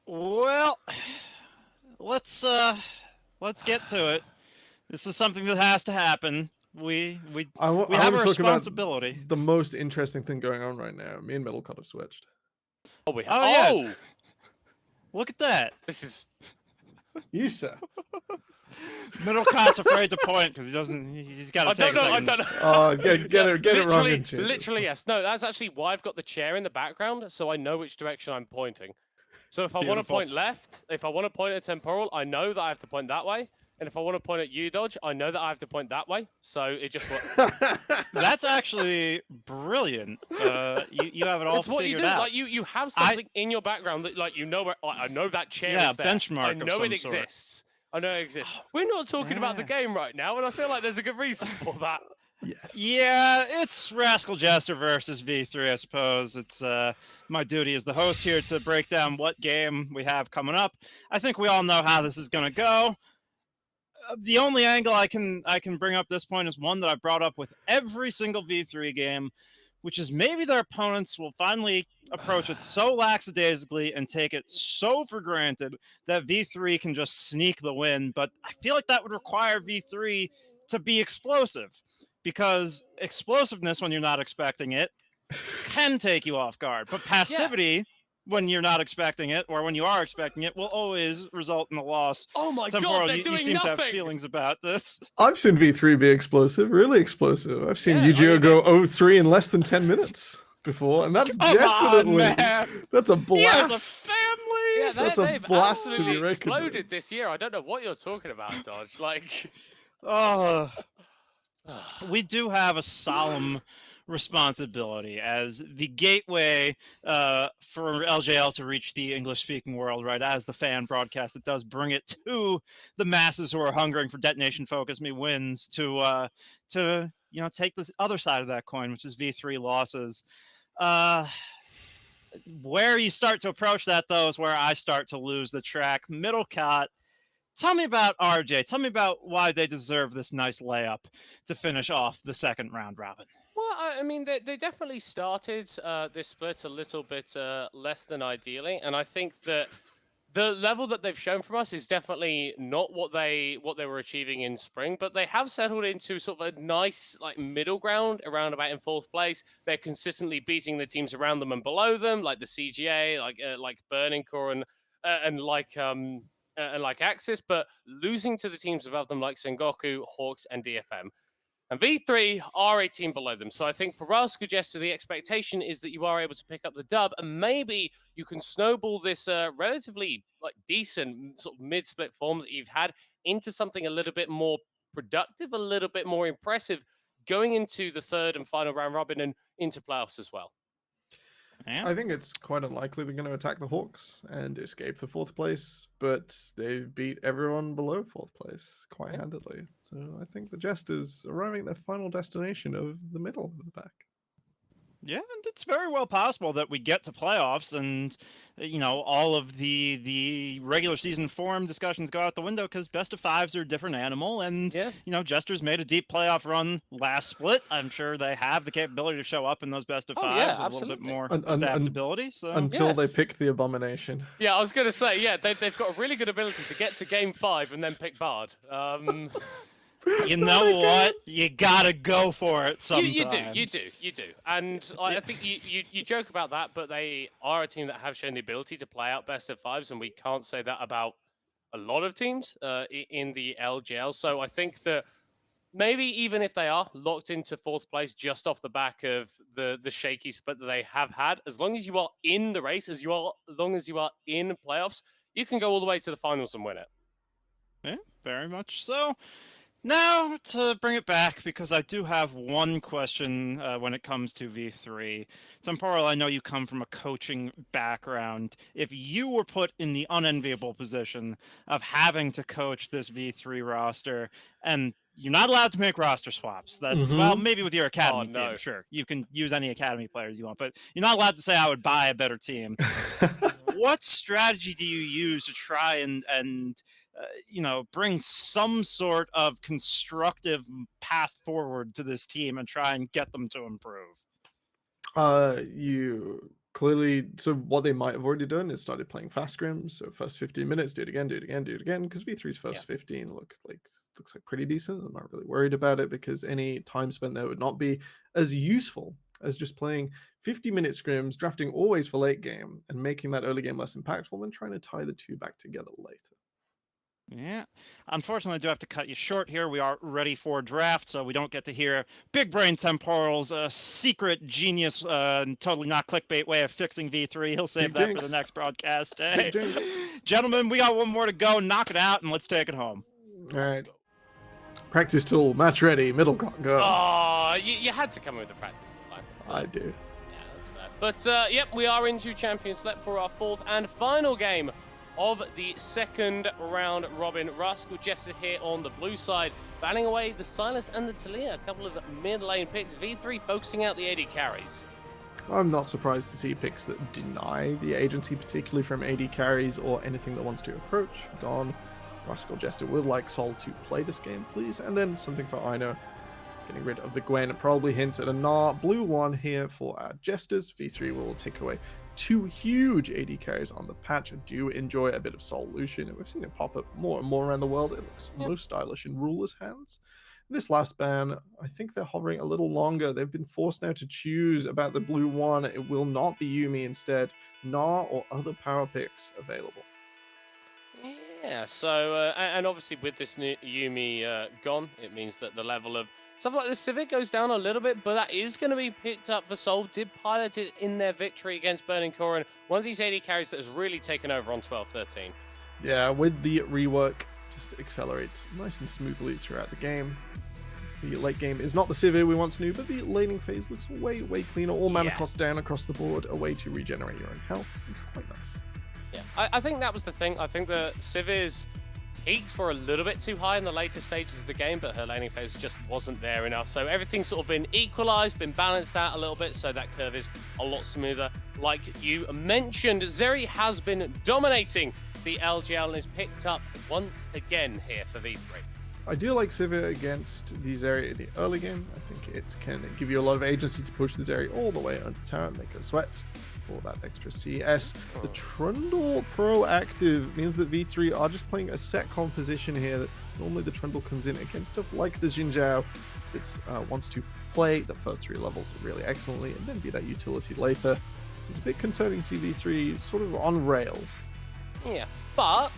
Well, let's get to it. This is something that has to happen. We I have want a to talk about responsibility. the most interesting thing going on right now. Me and Middlecott have switched. Oh yeah, Oh, look at that. this is. You, sir. Middlecott's afraid to point because he doesn't. He's got to I take don't a know. I second. don't know. Get it wrong literally, and change it. literally, yes. No, that's actually why I've got the chair in the background, so I know which direction I'm pointing. So if I want to Beautiful. point left, if I want to point at temporal, I know that I have to point that way. And if I want to point at U dodge, I know that I have to point that way. So it just works. That's actually brilliant. You have it all It's what you figured do. out. Like you have something in your background that like you know where I know that chair Yeah, is there. benchmark I of know some it sort. exists. I know it exists. We're not talking about the game right now, and I feel like there's a good reason for that. Yeah, it's Rascal Jester versus V3, I suppose. It's my duty as the host here to break down what game we have coming up. I think we all know how this is going to go. The only angle I can bring up at this point is one that I brought up with every single V3 game, which is maybe their opponents will finally approach it so lackadaisically and take it so for granted that V3 can just sneak the win. But I feel like that would require V3 to be explosive, because explosiveness when you're not expecting it can take you off guard. But passivity when you're not expecting it, or when you are expecting it, will always result in a loss. Oh my Temporal, god, they're you doing seem to have nothing. feelings about this. I've seen V3 be explosive, really explosive. I've seen Yeah, Yu-Gi-Oh I mean, go 0-3 in less than 10 minutes before, and that's Come definitely on, man. that's a He has blast. a family. Yeah, That's a they've blast to absolutely be reckoned with. exploded this year. I don't know what you're talking about, Dodge. Like, Oh, we do have a solemn responsibility as the gateway for LJL to reach the English-speaking world, right? As the fan broadcast that does bring it to the masses who are hungering for detonation focus me wins to take the other side of that coin, which is V3 losses. Where you start to approach that, though, is where I start to lose the track. Middlecott, tell me about RJ. Tell me about why they deserve this nice layup to finish off the second round robin. well, I mean, they definitely started this split a little bit less than ideally, and I think that the level that they've shown from us is definitely not what they were achieving in spring, but they have settled into sort of a nice like middle ground around about in fourth place. They're consistently beating the teams around them and below them, like the CGA, like Burning Core and like Axis, but losing to the teams above them like Sengoku, Hawks, and DFM. And V3 are a team below them. So I think for Rascal Jester, the expectation is that you are able to pick up the dub, and maybe you can snowball this relatively like decent sort of mid-split form that you've had into something a little bit more productive, a little bit more impressive, going into the third and final round robin and into playoffs as well. I think it's quite unlikely they're going to attack the Hawks and escape the fourth place, but they've beat everyone below fourth place quite handily. So I think the Jesters are arriving at their final destination of the middle of the pack. Yeah, and it's very well possible that we get to playoffs and, all of the regular season form discussions go out the window because best of fives are a different animal. And, Jester's made a deep playoff run last split. I'm sure they have the capability to show up in those best of fives with a little bit more adaptability. Until they pick the Abomination. Yeah, I was going to say, they've got a really good ability to get to game 5 and then pick Bard. You know what? You gotta go for it sometimes. You do. And I think you joke about that, but they are a team that have shown the ability to play out best of fives, and we can't say that about a lot of teams in the LJL. So I think that maybe even if they are locked into fourth place just off the back of the shaky split that they have had, as long as you are in the race, as long as you are in playoffs, you can go all the way to the finals and win it. Yeah, very much so. Now, to bring it back, because I do have one question when it comes to V3. Temporal, I know you come from a coaching background. If you were put in the unenviable position of having to coach this V3 roster, and you're not allowed to make roster swaps. That's well, maybe with your academy team, sure. You can use any academy players you want, but you're not allowed to say I would buy a better team. What strategy do you use to try and bring some sort of constructive path forward to this team and try and get them to improve? You clearly, so what they might have already done is started playing fast scrims. So first 15 minutes, do it again, do it again, do it again. Because V3's first 15 looks like pretty decent. I'm not really worried about it because any time spent there would not be as useful as just playing 50-minute scrims, drafting always for late game, and making that early game less impactful than trying to tie the two back together later. Yeah. Unfortunately, I do have to cut you short here. We are ready for draft, so we don't get to hear Big Brain Temporal's secret genius, totally not clickbait way of fixing V3. He'll save that for the next broadcast. Hey, gentlemen, we got one more to go. Knock it out, and let's take it home. All right. Practice tool, match ready, middle clock, go. Oh, you had to come in with the practice tool, right? I do. Yeah, that's fair. But, yep, we are into Champions Select for our fourth and final game of the second round robin. Rascal Jester here on the blue side, banning away the Silas and the Talia, a couple of mid-lane picks. V3 focusing out the AD carries. I'm not surprised to see picks that deny the agency, particularly from AD carries or anything that wants to approach. Gone. Rascal Jester would like Sol to play this game, please. And then something for Ino. Getting rid of the Gwen probably hints at a Gnar. Blue one here for our Jesters. V3 will take away 2 huge AD carries on the patch. I do enjoy a bit of Sol Lucian, and we've seen it pop up more and more around the world. It looks most stylish in Ruler's hands. This last ban, I think they're hovering a little longer. They've been forced now to choose about the blue one. It will not be Yuumi instead. Gnar or other power picks available. Yeah, so, and obviously with this new Yuumi gone, it means that the level of stuff like the Civic goes down a little bit, but that is going to be picked up for Sol. Did pilot it in their victory against Burning Corin. One of these AD carries that has really taken over on 12-13. Yeah, with the rework, just accelerates nice and smoothly throughout the game. The late game is not the Civ we once knew, but the laning phase looks way cleaner. All mana costs down across the board, a way to regenerate your own health. It's quite nice. Yeah, I think that was the thing. I think the Civ's peaks were a little bit too high in the later stages of the game, but her laning phase just wasn't there enough. So everything's sort of been equalized, been balanced out a little bit, so that curve is a lot smoother. Like you mentioned, Zeri has been dominating the LJL and is picked up once again here for V3. I do like Sivir against the Zeri in the early game. I think it can give you a lot of agency to push the Zeri all the way under tower and make her sweat for that extra CS. The Trundle proactive means that V3 are just playing a set composition here that normally the Trundle comes in against stuff like the Xin Zhao that wants to play the first 3 levels really excellently and then be that utility later. So it's a bit concerning to see V3 sort of on rails. Yeah, but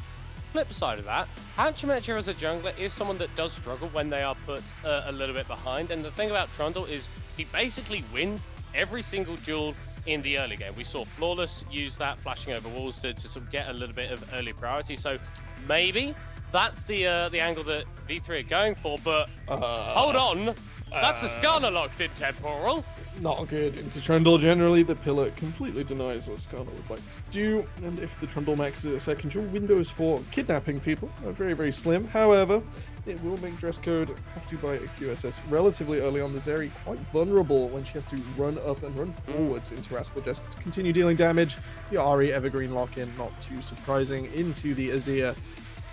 flip side of that, Hatchemetra as a jungler is someone that does struggle when they are put a little bit behind. And the thing about Trundle is he basically wins every single duel in the early game. We saw Flawless use that, flashing over walls to sort of get a little bit of early priority. So maybe that's the angle that V3 are going for, but hold on. That's the Skarner locked in Temporal. Not good. Into Trundle generally, the pillar completely denies what Skarner would like to do, and if the Trundle maxes a second dual, windows for kidnapping people are very slim. However, it will make dress code have to buy a QSS relatively early on. The Zeri quite vulnerable when she has to run up and run forwards into Rascal just to continue dealing damage. The Ahri Evergreen lock-in, not too surprising, into the Azir.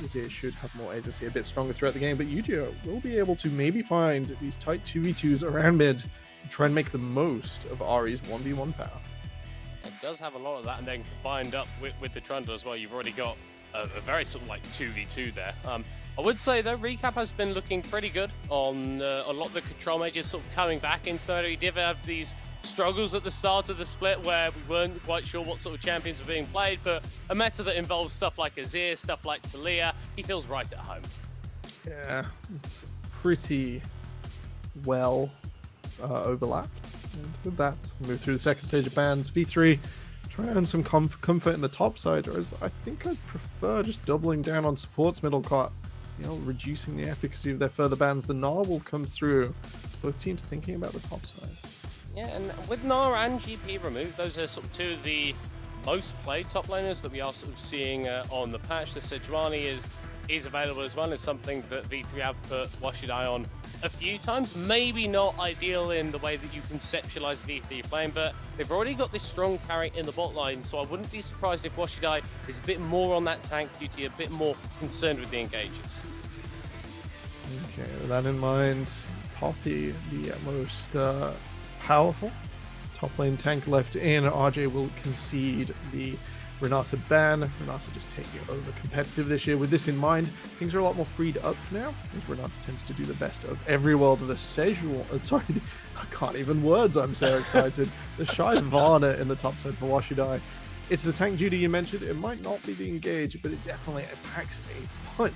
Azir should have more agency, a bit stronger throughout the game, but Yu-Gi-Oh will be able to maybe find these tight 2v2s around mid and try and make the most of Ahri's 1v1 power. It does have a lot of that, and then combined up with the Trundle as well, you've already got a very sort of like 2v2 there. I would say though, Recap has been looking pretty good on a lot of the control mages sort of coming back into that. We did have these struggles at the start of the split where we weren't quite sure what sort of champions were being played, but a meta that involves stuff like Azir, stuff like Talia, he feels right at home. Yeah, it's pretty well overlapped. And with that, we'll move through the second stage of bans. V3 try and earn some comfort in the top side, whereas I think I'd prefer just doubling down on supports middle cart, you know, reducing the efficacy of their further bans. The Gnar will come through. Both teams thinking about the top side. Yeah, and with Gnar and GP removed, those are sort of 2 of the most played top laners that we are sort of seeing on the patch. The Sejuani is available as well. It's something that V3 have put Washidai on a few times. Maybe not ideal in the way that you conceptualize V3 playing, but they've already got this strong carry in the bot line, so I wouldn't be surprised if Washidai is a bit more on that tank duty, a bit more concerned with the engages. Okay, with that in mind, Poppy, the most powerful top lane tank left in. RJ will concede the Renata ban. Renata just taking over competitive this year. With this in mind, things are a lot more freed up now, as Renata tends to do the best of every world. The Sejuani, sorry, I can't even words, I'm so excited. The Shyvana in the top side for Washidai. It's the tank duty you mentioned. It might not be the engage, but it definitely packs a punch.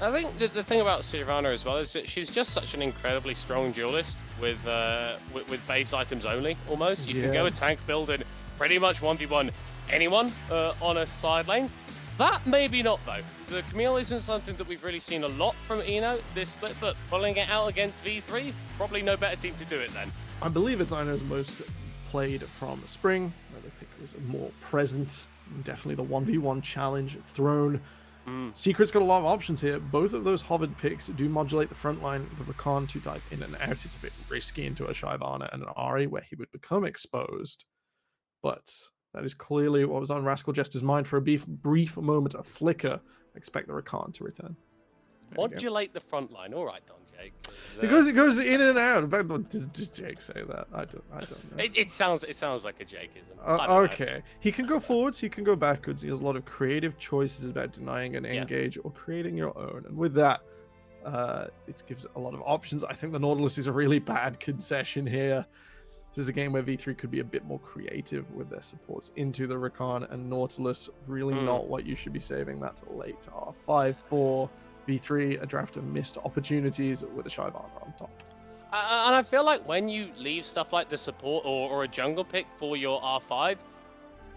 I think the thing about Shyvana as well is that she's just such an incredibly strong duelist with base items only, almost. You can go a tank build and pretty much 1v1 anyone on a side lane. That maybe not, though. The Camille isn't something that we've really seen a lot from Ino this split, but pulling it out against V3, probably no better team to do it then. I believe it's Ino's most played from Spring, where the pick was more present. Definitely the 1v1 challenge, Throne. Secret's got a lot of options here. Both of those hovered picks do modulate the front line. The Rakan to dive in and out. It's a bit risky into a Shyvana and an Ahri, where he would become exposed. But that is clearly what was on Rascal Jester's mind for a brief moment, a flicker. Expect the Rakan to return. Modulate the front line. All right, Don Jake. Because it goes in and out. Does Jake say that? I don't know. It sounds like a Jakeism. Okay. He can go forwards, he can go backwards. He has a lot of creative choices about denying an engage or creating your own. And with that, it gives a lot of options. I think the Nautilus is a really bad concession here. This is a game where V3 could be a bit more creative with their supports into the Rakan and Nautilus. Really not what you should be saving that late R5 for. V3, a draft of missed opportunities with a Shyvana on top. And I feel like when you leave stuff like the support or a jungle pick for your R5,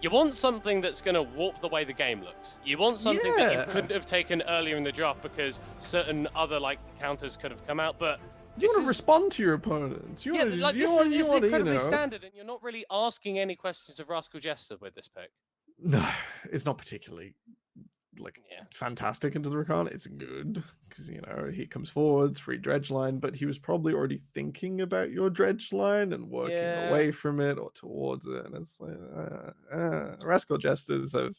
you want something that's going to warp the way the game looks. You want something that you couldn't have taken earlier in the draft because certain other counters could have come out, but you want to respond to your opponents. This is incredibly standard, and you're not really asking any questions of Rascal Jester with this pick. No, it's not particularly fantastic into the Rakan. It's good because he comes forwards, free dredge line, but he was probably already thinking about your dredge line and working away from it or towards it. And it's like Rascal Jesters have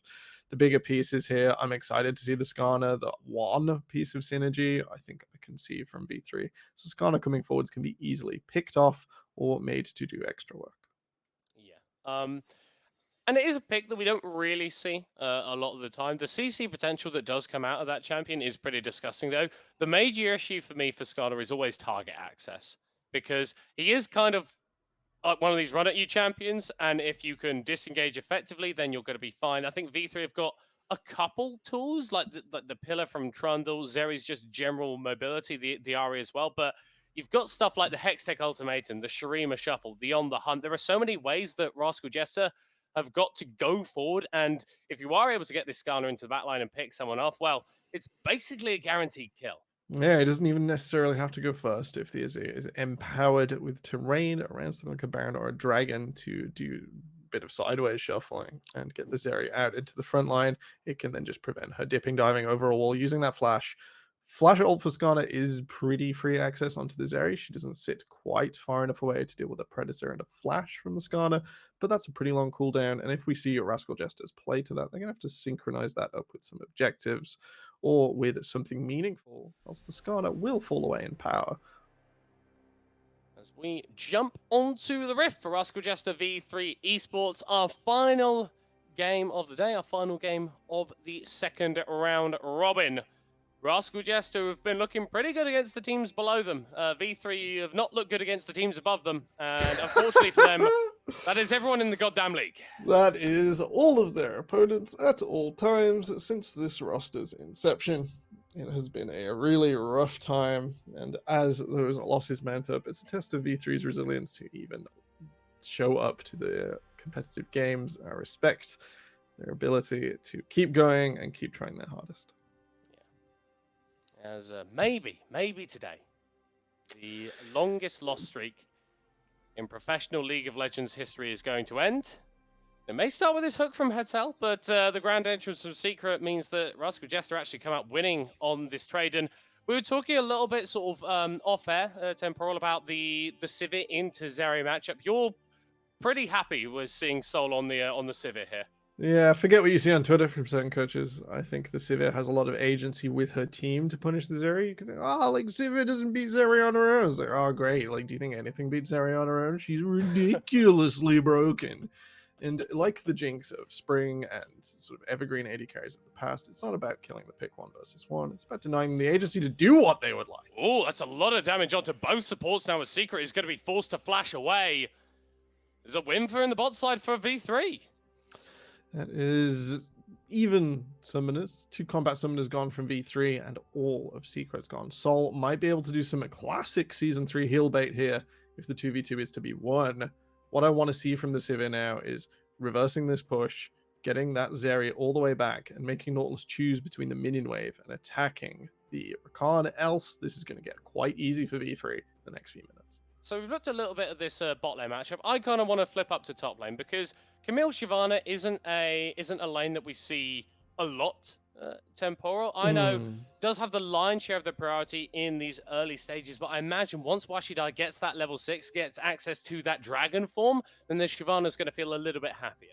the bigger pieces here. I'm excited to see the Skarner, the one piece of synergy I think I can see from V3. So Skarner coming forwards can be easily picked off or made to do extra work. Yeah. And it is a pick that we don't really see a lot of the time. The CC potential that does come out of that champion is pretty disgusting, though. The major issue for me for Skarner is always target access, because he is kind of one of these run-at-you champions, and if you can disengage effectively, then you're going to be fine. I think V3 have got a couple tools, like the Pillar from Trundle, Zeri's just general mobility, the Ahri as well, but you've got stuff like the Hextech Ultimatum, the Shurima Shuffle, the On the Hunt. There are so many ways that Rascal Jester have got to go forward, and if you are able to get this Skarner into the backline and pick someone off, well, it's basically a guaranteed kill. Yeah, he doesn't even necessarily have to go first if he is empowered with terrain around something like a Baron or a Dragon to do a bit of sideways shuffling and get the Zeri out into the front line. It can then just prevent her dipping, diving over a wall using that flash. Flash ult for Skarner is pretty free access onto the Zeri. She doesn't sit quite far enough away to deal with a Predator and a flash from the Skarner, but that's a pretty long cooldown. And if we see your Rascal Jesters play to that, they're going to have to synchronize that up with some objectives or with something meaningful, else the Skarner will fall away in power. As we jump onto the Rift for Rascal Jester V3 Esports, our final game of the day, our final game of the second round robin. Rascal Jester have been looking pretty good against the teams below them. V3 have not looked good against the teams above them. And unfortunately for them, that is everyone in the goddamn league. That is all of their opponents at all times since this roster's inception. It has been a really rough time. And as those losses mount up, it's a test of V3's resilience to even show up to the competitive games. I respect their ability to keep going and keep trying their hardest. As maybe today, the longest loss streak in professional League of Legends history is going to end. It may start with this hook from Hetel, but the grand entrance of Secret means that Rascal Jester actually come out winning on this trade. And we were talking a little bit sort of off-air, Temporal, about the Sivir into Zeri matchup. You're pretty happy with seeing Sol on the Sivir here. Yeah, forget what you see on Twitter from certain coaches. I think the Sivir has a lot of agency with her team to punish the Zeri. You can think, oh, like Sivir doesn't beat Zeri on her own. It's like, oh, great. Like, do you think anything beats Zeri on her own? She's ridiculously broken. And like the jinx of Spring and sort of evergreen AD carries of the past, it's not about killing the pick 1v1. It's about denying them the agency to do what they would like. Oh, that's a lot of damage onto both supports now. A Secret is going to be forced to flash away. There's a win for in the bot side for V3. That is even summoners. 2 combat summoners gone from V3 and all of Secret's gone. Sol might be able to do some classic Season 3 heal bait here if the 2v2 is to be won. What I want to see from the Sivir now is reversing this push, getting that Zeri all the way back, and making Nautilus choose between the minion wave and attacking the Rakan. Else, this is going to get quite easy for V3 the next few minutes. So we've looked a little bit at this bot lane matchup. I kind of want to flip up to top lane because Camille Shyvana isn't a lane that we see a lot. Temporal, I know, does have the lion's share of the priority in these early stages, but I imagine once Washidai gets that level 6, gets access to that dragon form, then the Shyvana's going to feel a little bit happier.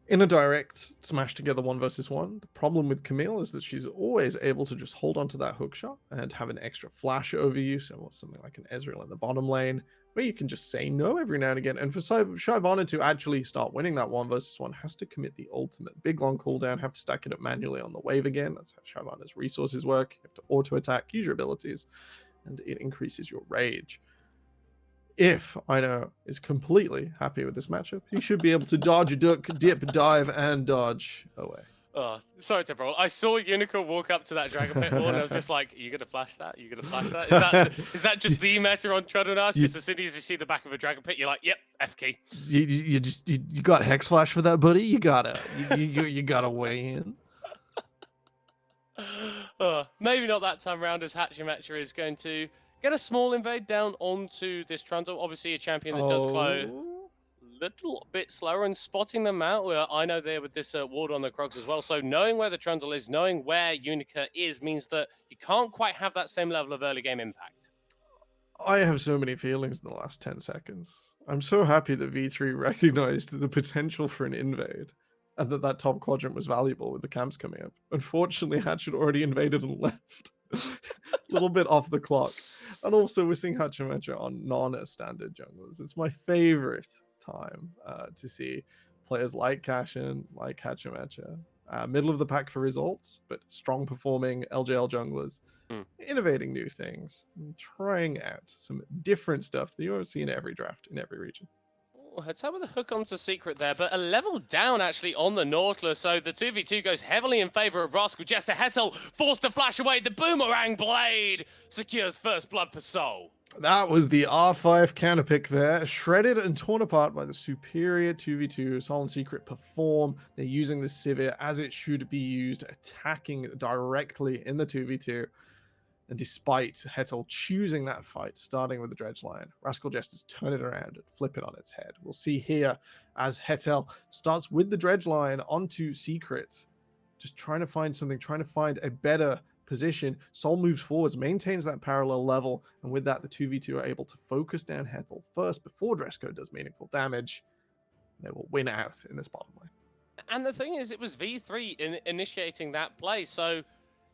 In a direct smash together 1v1, the problem with Camille is that she's always able to just hold onto that hook shot and have an extra flash over you, so something like an Ezreal in the bottom lane, where you can just say no every now and again. And for Shyvana to actually start winning that 1v1, has to commit the ultimate big long cooldown, have to stack it up manually on the wave again. That's how Shyvana's resources work. You have to auto-attack, use your abilities, and it increases your rage. If Ino is completely happy with this matchup, he should be able to dodge, duck, dip, dive, and dodge away. Oh, sorry, Temporal. I saw Unicorn walk up to that Dragon Pit wall, and I was just like, "Are you gonna flash that? Are you gonna flash that? Is that just the meta on Treadonars? Just as soon as you see the back of a Dragon Pit, you're like, yep, F key." You got Hex Flash for that, buddy? You gotta weigh in. Maybe not that time round, as Hachimetra is going to get a small invade down onto this Trundle. Obviously, a champion that does close a little bit slower, and spotting them out. I know there with this ward on the Krogs as well. So knowing where the Trundle is, knowing where Unica is, means that you can't quite have that same level of early game impact. I have so many feelings in the last 10 seconds. I'm so happy that V3 recognized the potential for an invade, and that top quadrant was valuable with the camps coming up. Unfortunately, Hatch had already invaded and left. A little bit off the clock. And also, we're seeing Hachimetra on non-standard junglers. It's my favorite time to see players like Cashin, like Hachimetra, middle of the pack for results, but strong performing LJL junglers, innovating new things, and trying out some different stuff that you won't see in every draft in every region. Hetal with a hook onto Secret there, but a level down actually on the Nautilus. So the 2v2 goes heavily in favor of Rascal Jester. Hetal forced to flash away. The Boomerang Blade secures first blood for Sol. That was the R5 counter pick there, shredded and torn apart by the superior 2v2. Sol and Secret perform. They're using the Sivir as it should be used, attacking directly in the 2v2. And despite Hetal choosing that fight, starting with the Dredge line, Rascal Jesters turn it around and flip it on its head. We'll see here as Hetal starts with the Dredge line onto Secret, just trying to find something, trying to find a better position. Sol moves forwards, maintains that parallel level, and with that, the 2v2 are able to focus down Hetal first before Dresco does meaningful damage. They will win out in this bottom lane. And the thing is, it was V3 initiating that play, so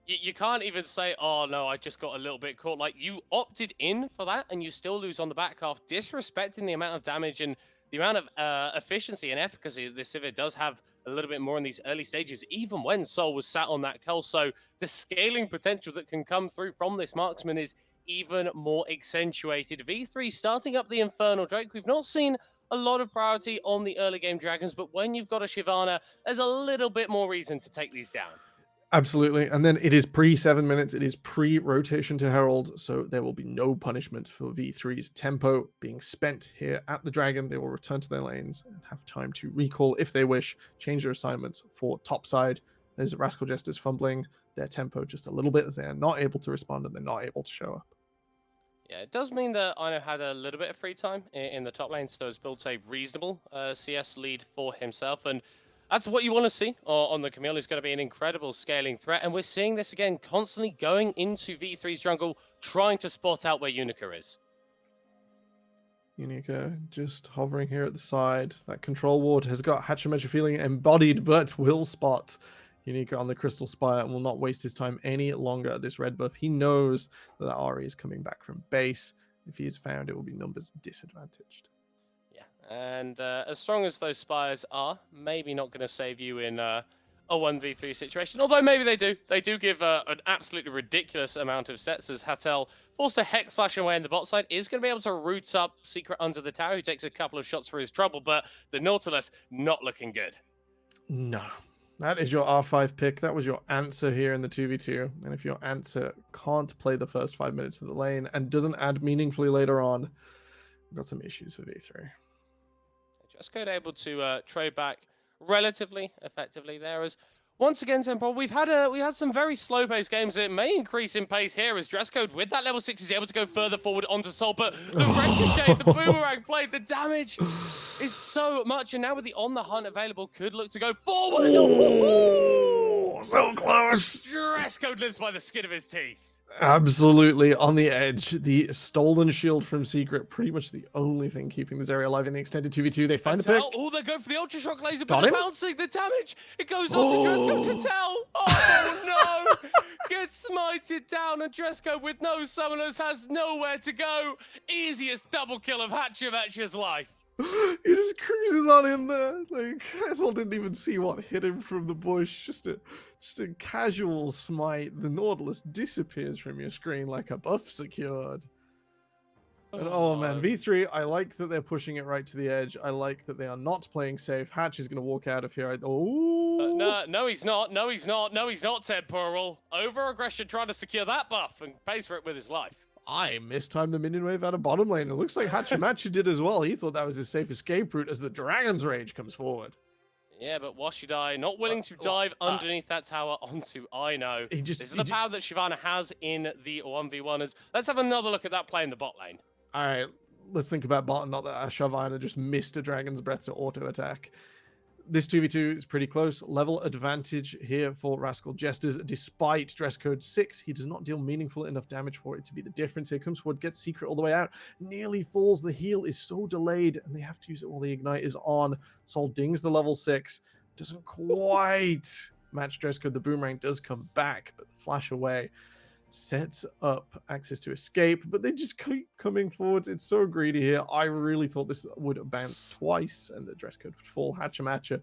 you can't even say, oh no, I just got a little bit caught. Like, you opted in for that and you still lose on the back half, disrespecting the amount of damage and the amount of efficiency and efficacy that this Sivir does have a little bit more in these early stages, even when Sol was sat on that cull. So the scaling potential that can come through from this marksman is even more accentuated. V3 starting up the Infernal Drake. We've not seen a lot of priority on the early game dragons, but when you've got a Shyvana, there's a little bit more reason to take these down. Absolutely. And then it is pre-7 minutes. It is pre-rotation to Herald. So there will be no punishment for V3's tempo being spent here at the Dragon. They will return to their lanes and have time to recall if they wish, change their assignments for topside. There's Rascal Jesters fumbling their tempo just a little bit as they are not able to respond and they're not able to show up. Yeah, it does mean that Ino had a little bit of free time in the top lane, so has built a reasonable CS lead for himself. And that's what you want to see on the Camille. Is going to be an incredible scaling threat. And we're seeing this again, constantly going into V3's jungle, trying to spot out where Unica is. Unica just hovering here at the side. That control ward has got Hachimecha feeling embodied, but will spot Unica on the Crystal Spire and will not waste his time any longer at this red buff. He knows that Ari is coming back from base. If he is found, it will be numbers disadvantaged. Yeah, and as strong as those spires are, maybe not going to save you in a 1v3 situation. Although maybe they do. They do give an absolutely ridiculous amount of sets as Hatel, forced to Hex Flash away in the bot side, is going to be able to root up Secret under the tower, who takes a couple of shots for his trouble, but the Nautilus not looking good. No. That is your R5 pick. That was your answer here in the 2v2. And if your answer can't play the first 5 minutes of the lane and doesn't add meaningfully later on, we've got some issues for V3. Just got able to trade back relatively effectively there. As once again, Temple, we had some very slow-paced games. It may increase in pace here as Dresscode with that level 6 is able to go further forward onto Sol, but the ricochet, the boomerang play, the damage is so much, and now with the On the Hunt available, could look to go forward. Oh, so close. Dresscode lives by the skin of his teeth. Absolutely on the edge. The stolen shield from Secret, pretty much the only thing keeping this area alive in the extended 2v2. They find the pick. Oh, they go for the Ultra Shock laser, Got but him. bouncing the damage. It goes on to Dresscode to tell. Oh no! Gets smited down, and Dresscode with no summoners has nowhere to go. Easiest double kill of Hachimecha's life. He just cruises on in there. Like, Hazel didn't even see what hit him from the bush. Just a casual smite. The Nautilus disappears from your screen like a buff secured. And oh man, V3, I like that they're pushing it right to the edge. I like that they are not playing safe. Hatch is going to walk out of here. No, he's not. No, he's not. No, he's not, Temporal. Over-aggression trying to secure that buff and pays for it with his life. I mistimed the minion wave out of bottom lane. It looks like Hachimecha did as well. He thought that was his safe escape route as the Dragon's Rage comes forward. Yeah, but Washidai not willing to dive underneath that tower onto Ino. This is the power that Shyvana has in the 1v1ers. Let's have another look at that play in the bot lane. All right, let's think about bot, not that Shyvana just missed a Dragon's Breath to auto attack. This 2v2 is pretty close. Level advantage here for Rascal Jesters. Despite dress code 6, he does not deal meaningful enough damage for it to be the difference. Here comes forward, gets Secret all the way out. Nearly falls. The heal is so delayed, and they have to use it while the Ignite is on. Sol dings the level 6. Doesn't quite match dress code. The Boomerang does come back, but the flash away sets up access to escape, but they just keep coming forwards. It's so greedy here. I really thought this would bounce twice and the dress code would fall. Hachimecha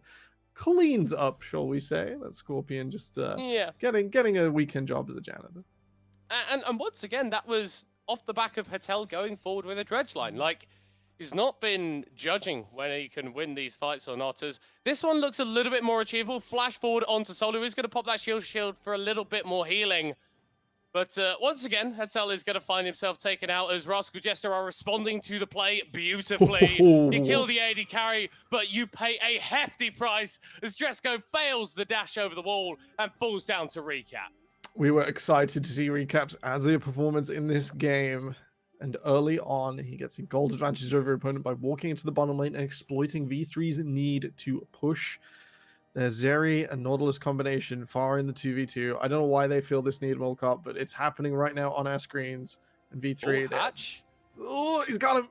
cleans up, shall we say. That Scorpion just getting a weekend job as a janitor. And once again, that was off the back of Hatel going forward with a dredge line. Like, he's not been judging when he can win these fights or not. As this one looks a little bit more achievable. Flash forward onto Sol, who is going to pop that shield for a little bit more healing. But once again, Hatel is going to find himself taken out as Rascal Jester are responding to the play beautifully. You kill the AD carry, but you pay a hefty price as Dresco fails the dash over the wall and falls down to recap. We were excited to see recaps as a performance in this game. And early on, he gets a gold advantage over opponent by walking into the bottom lane and exploiting V3's need to push their Zeri and Nautilus combination far in the 2v2. I don't know why they feel this need, World Cup, but it's happening right now on our screens. And V3, Hatch. Oh, he's got him.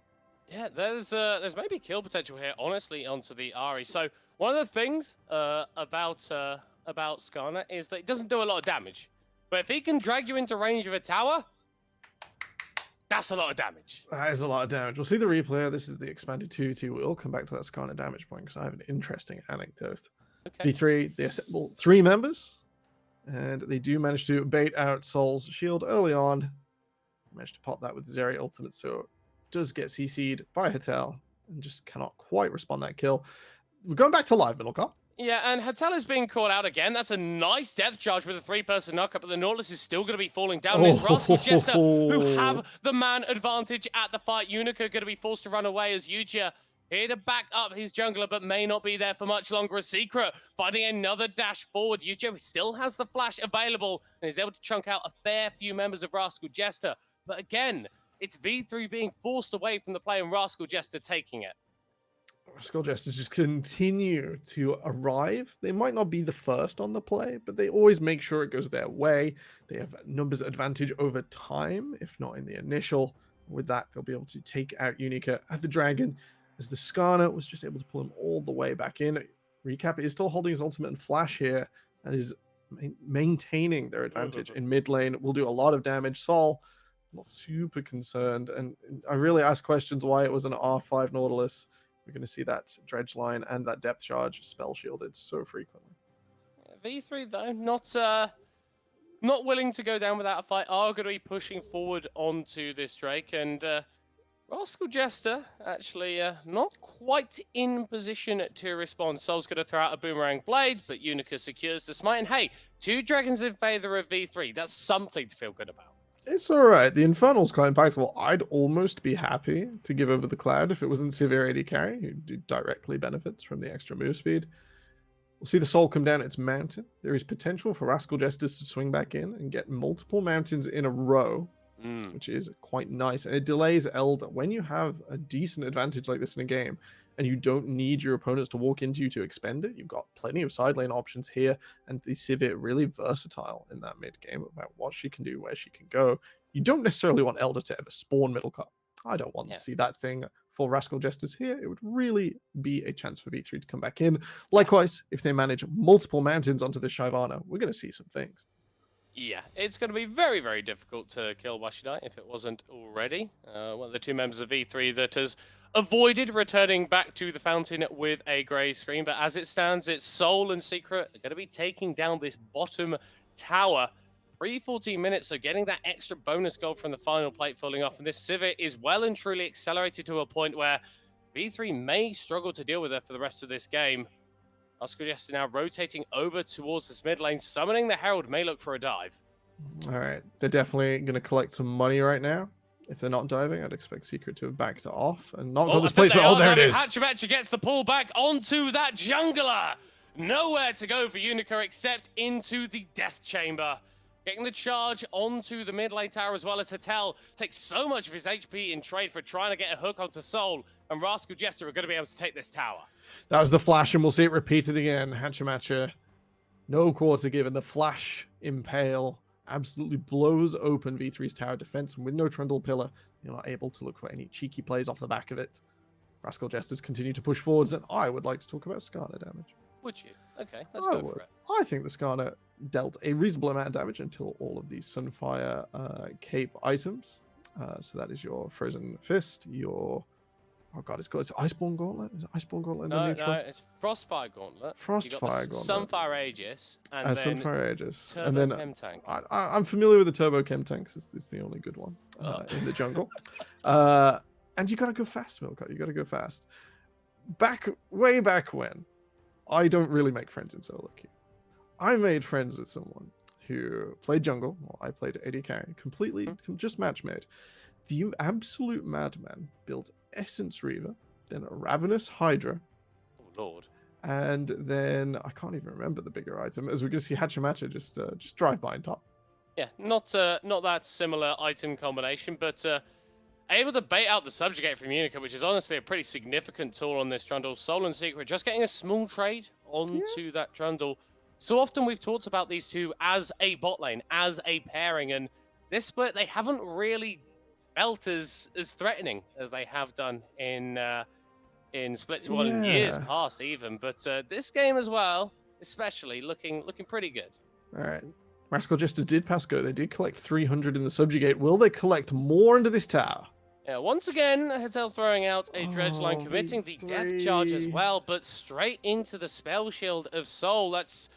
Yeah, there's maybe kill potential here, honestly, onto the Ari. So one of the things about Skarner is that it doesn't do a lot of damage. But if he can drag you into range of a tower, that's a lot of damage. That is a lot of damage. We'll see the replay. This is the expanded 2v2. We'll come back to that Skarner damage point because I have an interesting anecdote. Okay. V3, they assemble 3 members, and they do manage to bait out Sol's shield early on. Managed to pop that with the Zeri ultimate, so does get CC'd by Hatel, and just cannot quite respond that kill. We're going back to live, Middle Cup. Yeah, and Hatel is being called out again. That's a nice depth charge with a 3-person knockup, but the Nautilus is still going to be falling down. There's Rascal Jester, who have the man advantage at the fight. Unica going to be forced to run away as Yuja here to back up his jungler, but may not be there for much longer. A Secret finding another dash forward. Yuja still has the flash available and is able to chunk out a fair few members of Rascal Jester. But again, it's V3 being forced away from the play and Rascal Jester taking it. Rascal Jesters just continue to arrive. They might not be the first on the play, but they always make sure it goes their way. They have numbers advantage over time, if not in the initial. With that, they'll be able to take out Unica at the Dragon, as the Skarner was just able to pull him all the way back in. Recap is still holding his ultimate and flash here, and is maintaining their advantage in mid lane. Will do a lot of damage. Sol, not super concerned, and I really ask questions why it was an R5 Nautilus. We're going to see that dredge line and that depth charge spell shielded so frequently. V3 though, not willing to go down without a fight, are going to be pushing forward onto this Drake, and Rascal Jester actually not quite in position to respond. Sol's going to throw out a Boomerang Blade, but Unica secures the smite, and hey, 2 dragons in favor of V3. That's something to feel good about. It's alright. The Infernal's quite impactful. I'd almost be happy to give over the Cloud if it wasn't Severe AD Carry, who directly benefits from the extra move speed. We'll see the Soul come down its mountain. There is potential for Rascal Jesters to swing back in and get multiple mountains in a row, which is quite nice. And it delays Elder. When you have a decent advantage like this in a game, and you don't need your opponents to walk into you to expend it, you've got plenty of side lane options here, and the Sivir really versatile in that mid game about what she can do, where she can go. You don't necessarily want Elder to ever spawn middle cut. I don't want to see that thing for Rascal Jesters here. It would really be a chance for V3 to come back in. Likewise, if they manage multiple mountains onto the Shyvana, we're going to see some things. Yeah, it's going to be very, very difficult to kill Washidai if it wasn't already. One of the 2 members of V3 that has avoided returning back to the fountain with a grey screen, but as it stands, it's Soul and Secret are going to be taking down this bottom tower. 3:14 minutes, so getting that extra bonus gold from the final plate falling off, and this Sivir is well and truly accelerated to a point where V3 may struggle to deal with her for the rest of this game. Rascal Jester now rotating over towards this mid lane, summoning the Herald, may look for a dive. All right, they're definitely going to collect some money right now. If they're not diving, I'd expect Secret to have backed off and not got this plate. Oh, there it is. Hatchamatcha gets the pull back onto that jungler. Nowhere to go for Unica except into the Death Chamber. Getting the charge onto the mid lane tower, as well as Hatel takes so much of his HP in trade for trying to get a hook onto Soul, and Rascal Jester are going to be able to take this tower. That was the flash, and we'll see it repeated again. Hatchamatcha, no quarter given. The flash impale absolutely blows open V3's tower defense, and with no Trundle Pillar, you're not able to look for any cheeky plays off the back of it. Rascal Jesters continue to push forwards, and I would like to talk about Skarner damage. Would you? Okay, let's go for it. I think the Skarner dealt a reasonable amount of damage until all of the Sunfire cape items. So that is your Frozen Fist, your... Oh god, it's Iceborne Gauntlet? Is it Iceborne Gauntlet? No, it's Frostfire Gauntlet. Frostfire Gauntlet. Sunfire Aegis. And then Sunfire Aegis. Turbo and then Chem Tank. I'm familiar with the Turbo Chem Tank, it's the only good one in the jungle. And you gotta go fast, Milka. You gotta go fast. Way back when, I don't really make friends in solo queue. I made friends with someone who played jungle while I played AD carry. Completely, just match made. The absolute madman built Essence Reaver, then a Ravenous Hydra. Oh lord. And then I can't even remember the bigger item. As we're gonna see Hatchamatcha just drive by on top. Yeah, not that similar item combination, but able to bait out the Subjugate from Unica, which is honestly a pretty significant tool on this Trundle. Soul and Secret just getting a small trade onto that Trundle. So often we've talked about these two as a bot lane, as a pairing, and this split they haven't really felt as threatening as they have done in splits in years past even. But this game as well, especially looking pretty good. All right. Rascal Jesters did pass go. They did collect 300 in the Subjugate. Will they collect more into this tower? Yeah, once again, Hazel throwing out a dredge line, committing the death charge as well, but straight into the spell shield of Soul. That's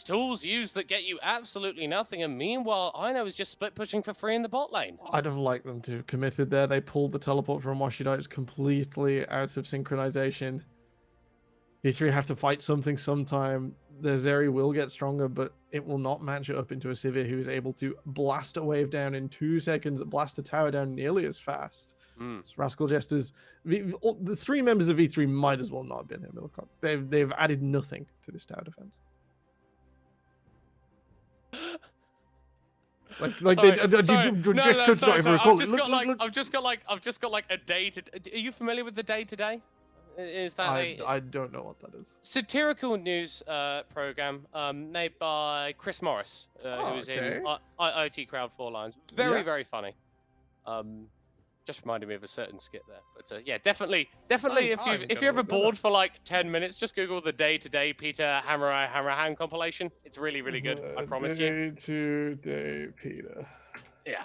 tools used that get you absolutely nothing. And meanwhile, Ino is just split pushing for free in the bot lane. I'd have liked them to have committed there. They pulled the teleport from Washidai. It's completely out of synchronization. V3 have to fight something sometime. The Zeri will get stronger, but it will not match up into a Sivir who is able to blast a wave down in 2 seconds, blast a tower down nearly as fast. So Rascal Jesters, the 3 members of V3 might as well not have been here. They've added nothing to this tower defense. I've just got like a day to. Are you familiar with the day today? Is that I don't know what that is. Satirical news program made by Chris Morris, who's in IT Crowd 4 Lines. Very funny. Just reminded me of a certain skit there. But yeah, definitely, if you're ever look that bored up. for like 10 minutes, just Google the day-to-day Peter Hammerhand compilation. It's really, really good. I promise you. Day-to-day Peter. Yeah,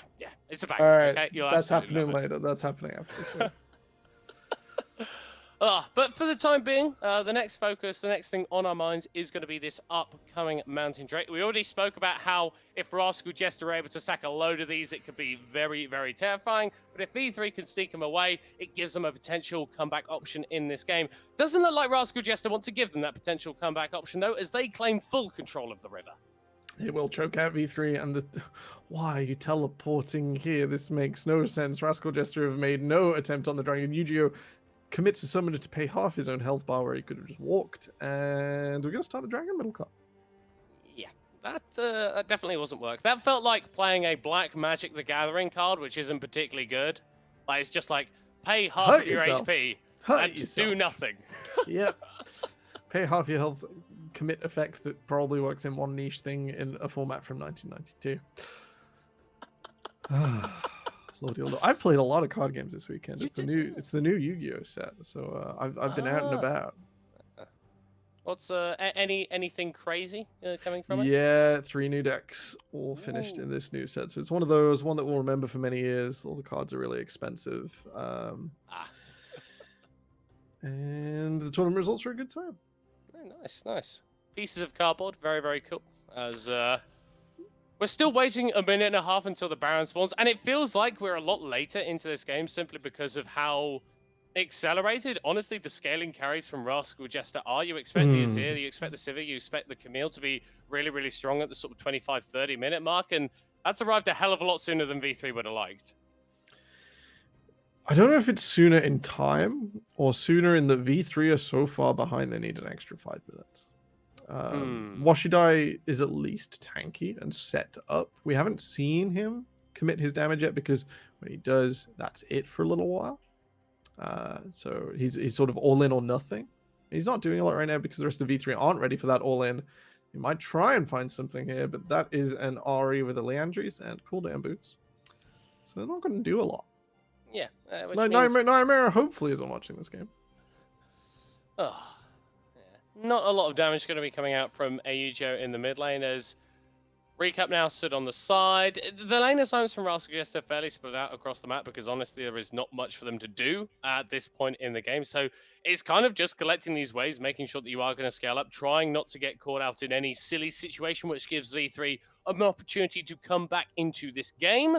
it's a All banger. right, Okay, you'll that's absolutely happening love it. later. That's happening after the show. But for the time being, the next focus, the next thing on our minds is going to be this upcoming Mountain Drake. We already spoke about how if Rascal Jester are able to sack a load of these, it could be very, very terrifying. But if V3 can sneak them away, it gives them a potential comeback option in this game. Doesn't look like Rascal Jester want to give them that potential comeback option, though, as they claim full control of the river. It will choke out V3 and why are you teleporting here? This makes no sense. Rascal Jester have made no attempt on the dragon. Yu-Gi-Oh! Commits a summoner to pay half his own health bar where he could have just walked. And we're going to start the dragon middle card. Yeah, that definitely wasn't work. That felt like playing a Black Magic the Gathering card, which isn't particularly good. Like, it's just like, pay half Hurt of your yourself. HP Hurt and yourself. do nothing. Yep. Pay half your health, commit effect that probably works in one niche thing in a format from 1992. Lordy, Lord. I've played a lot of card games this weekend. It's the new Yu-Gi-Oh set, so I've been out and about. What's anything crazy coming from it? Yeah, 3 new decks all finished in this new set. So it's one of those, one that we'll remember for many years. All the cards are really expensive. And the tournament results are a good time. Oh, nice. Pieces of cardboard, very, very cool. As we're still waiting a minute and a half until the Baron spawns, and it feels like we're a lot later into this game simply because of how accelerated, honestly, the scaling carries from Rascal Jester are. You expect the Azir, you expect the Civic, you expect the Camille to be really, really strong at the sort of 25-30 minute mark, and that's arrived a hell of a lot sooner than V3 would have liked. I don't know if it's sooner in time or sooner in that V3 are so far behind they need an extra 5 minutes. Washidai is at least tanky and set up. We haven't seen him commit his damage yet because when he does, that's it for a little while. So he's sort of all in or nothing. He's not doing a lot right now because the rest of V3 aren't ready for that all in. You might try and find something here, but that is an Ari with a Leandries and cooldown boots. So they're not going to do a lot. Yeah. Nightmare hopefully isn't watching this game. Oh, yeah. Not a lot of damage going to be coming out from Ayujo in the mid lane as Recap now stood on the side. The lane assignments from Rascal Jester fairly split out across the map because honestly there is not much for them to do at this point in the game. So it's kind of just collecting these waves, making sure that you are going to scale up, trying not to get caught out in any silly situation which gives V3 an opportunity to come back into this game.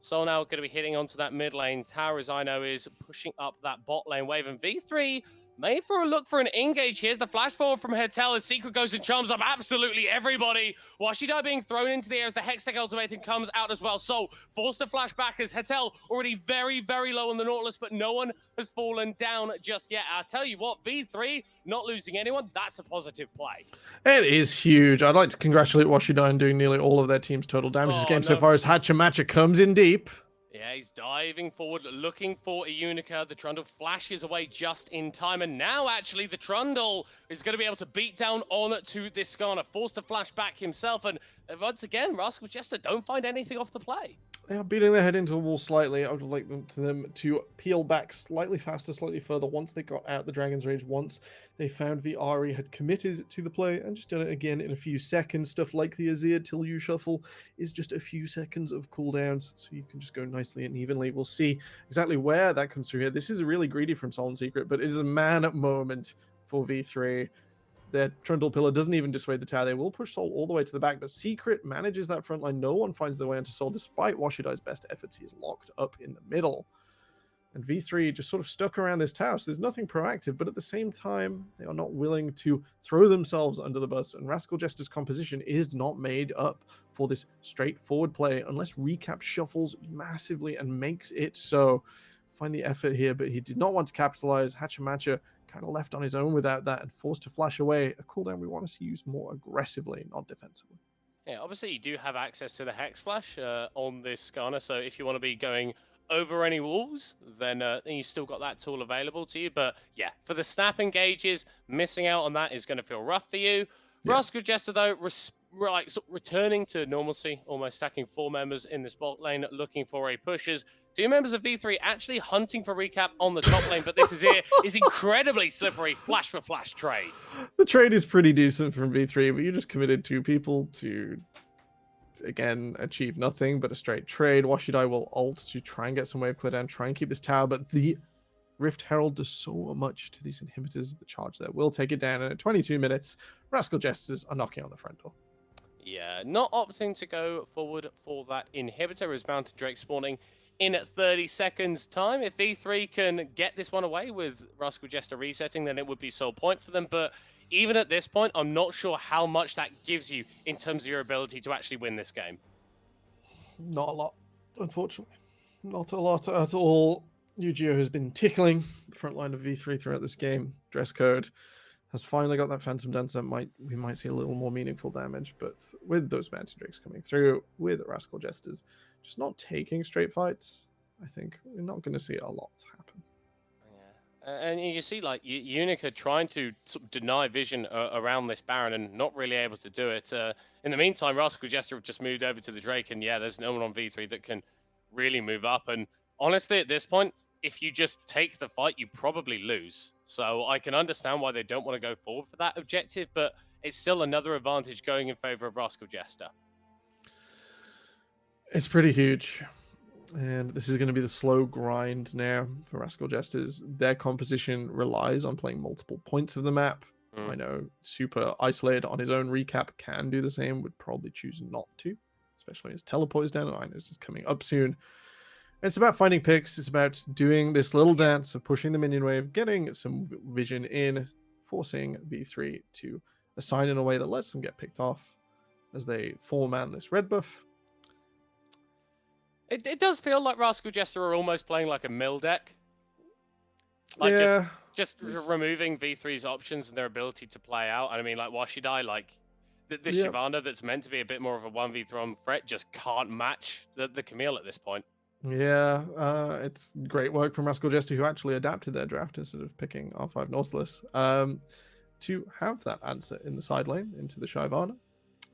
So now going to be hitting onto that mid lane tower, as I know, is pushing up that bot lane wave. And V3 made for a look for an engage. Here's the flash forward from Hertel as Secret goes and charms up absolutely everybody. Washidai being thrown into the air as the Hextech ultimatum comes out as well. So forced to flash back as Hertel already very, very low on the Nautilus, but no one has fallen down just yet. I'll tell you what, V3 not losing anyone, that's a positive play. It is huge. I'd like to congratulate Washidai on doing nearly all of their team's total damage this game so far as Hatchamacha comes in deep. Yeah, he's diving forward, looking for a Unica. The Trundle flashes away just in time. And now, actually, the Trundle is going to be able to beat down on to this Skarner, forced to flash back himself. And once again, Rascal Jester don't find anything off the play. They are beating their head into a wall slightly. I would like them to peel back slightly faster, slightly further once they got out the Dragon's Rage, once they found the Ari had committed to the play and just done it again in a few seconds. Stuff like the Azir till you shuffle is just a few seconds of cooldowns, so you can just go nicely and evenly. We'll see exactly where that comes through here. This is really greedy from Solid Secret, but it is a man moment for V3. Their Trundle Pillar doesn't even dissuade the tower. They will push Sol all the way to the back, but Secret manages that front line. No one finds their way into Sol, despite Washidai's best efforts. He is locked up in the middle. And V3 just sort of stuck around this tower, so there's nothing proactive, but at the same time, they are not willing to throw themselves under the bus, and Rascal Jester's composition is not made up for this straightforward play unless Recap shuffles massively and makes it so. Find the effort here, but he did not want to capitalize. Hatchamacha kind of left on his own without that and forced to flash away. A cooldown we want to see used more aggressively, not defensively. Yeah, obviously you do have access to the Hex Flash on this Skarner, so if you want to be going over any walls, then you still got that tool available to you. But yeah, for the snap engages, missing out on that is going to feel rough for you. Yeah. Rascal Jester, though, like sort of returning to normalcy, almost stacking 4 members in this bot lane, looking for a pushers. 2 members of V3 actually hunting for recap on the top lane, but this is incredibly slippery flash for flash trade. The trade is pretty decent from V3, but you just committed 2 people to, again, achieve nothing but a straight trade. Washidai will ult to try and get some wave clear down, try and keep this tower, but the Rift Herald does so much to these inhibitors. The charge there will take it down, and at 22 minutes, Rascal Jesters are knocking on the front door. Yeah, not opting to go forward for that inhibitor as Mountain Drake spawning in 30 seconds time. If V3 can get this one away with Rascal Jester resetting, then it would be sole point for them. But even at this point, I'm not sure how much that gives you in terms of your ability to actually win this game. Not a lot, unfortunately. Not a lot at all. Yu-Gi-Oh has been tickling the front line of V3 throughout this game. Dress Code has finally got that Phantom Dancer. We might see a little more meaningful damage, but with those Mountain Drakes coming through, with Rascal Jesters just not taking straight fights, I think we're not going to see a lot happen. Yeah, and you see, like, Unica trying to sort of deny vision around this Baron and not really able to do it. In the meantime, Rascal Jester have just moved over to the Drake, and yeah, there's no one on V3 that can really move up. And honestly, at this point, if you just take the fight, you probably lose. So I can understand why they don't want to go forward for that objective, but it's still another advantage going in favor of Rascal Jester. It's pretty huge. And this is going to be the slow grind now for Rascal Jesters. Their composition relies on playing multiple points of the map. I know Super isolated on his own recap can do the same, would probably choose not to, especially as teleport is down, and I know this is coming up soon. It's about finding picks. It's about doing this little dance of pushing the minion wave, getting some vision in, forcing V3 to assign in a way that lets them get picked off as they four-man this red buff. It does feel like Rascal Jester are almost playing like a mill deck. Like yeah. just removing V3's options and their ability to play out. I mean, like Washidai, like this Shyvana that's meant to be a bit more of a 1v3 threat just can't match the Camille at this point. Yeah, it's great work from Rascal Jester, who actually adapted their draft instead of picking R5 Nautilus, to have that answer in the side lane into the Shyvana.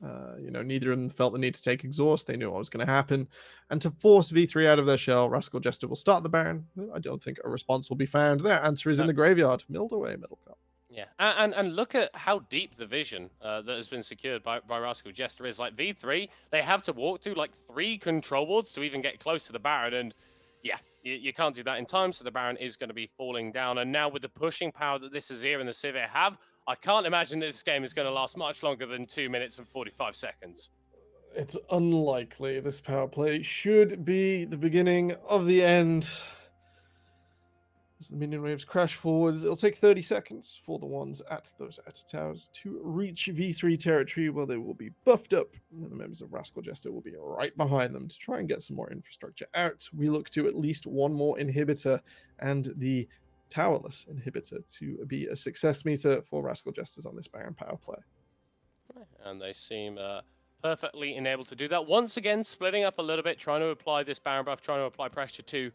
Neither of them felt the need to take exhaust. They knew what was going to happen. And to force V3 out of their shell, Rascal Jester will start the Baron. I don't think a response will be found. Their answer is in the graveyard. Milled away, middle cup. Yeah, and look at how deep the vision that has been secured by Rascal Jester is. Like V3, they have to walk through like 3 control wards to even get close to the Baron. And yeah, you can't do that in time, so the Baron is going to be falling down. And now with the pushing power that this Azir and the Sivir have, I can't imagine that this game is going to last much longer than 2 minutes and 45 seconds. It's unlikely. This power play should be the beginning of the end. As the minion waves crash forwards, it'll take 30 seconds for the ones at those outer towers to reach V3 territory, where they will be buffed up, and the members of Rascal Jester will be right behind them to try and get some more infrastructure out. We look to at least one more inhibitor, and the towerless inhibitor to be a success meter for Rascal Jesters on this Baron power play. And they seem perfectly enabled to do that. Once again, splitting up a little bit, trying to apply this Baron buff, trying to apply pressure to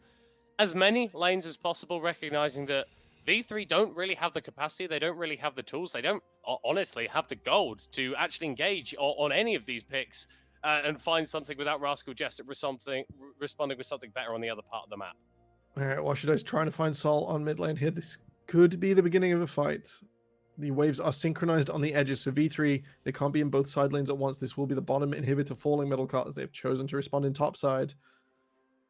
as many lanes as possible, recognizing that V3 don't really have the capacity, they don't really have the tools, they don't honestly have the gold to actually engage on any of these picks and find something without Rascal Jester responding with something better on the other part of the map. All right, Washidai's trying to find Sol on mid lane here. This could be the beginning of a fight. The waves are synchronized on the edges, so V3, they can't be in both side lanes at once. This will be the bottom inhibitor falling middle cart as they've chosen to respond in top side.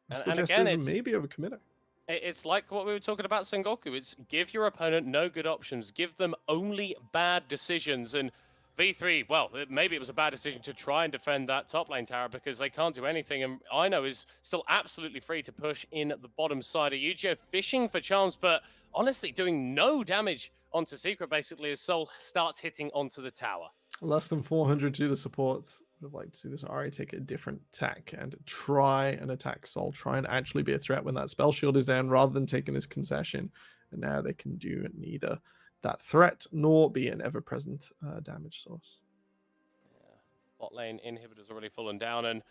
And again, it's maybe overcommitting. It's like what we were talking about Sengoku. It's give your opponent no good options. Give them only bad decisions. And V3, well, maybe it was a bad decision to try and defend that top lane tower because they can't do anything. And Ino is still absolutely free to push in the bottom side of Yu-Gi-Oh! Fishing for charms, but honestly doing no damage onto Secret basically as Sol starts hitting onto the tower. Less than 400 to the supports. I'd like to see this Ahri take a different tack and try and attack Sol. Try and actually be a threat when that spell shield is down rather than taking this concession. And now they can do neither that threat nor be an ever-present damage source. Yeah. Bot lane inhibitor's already fallen down, and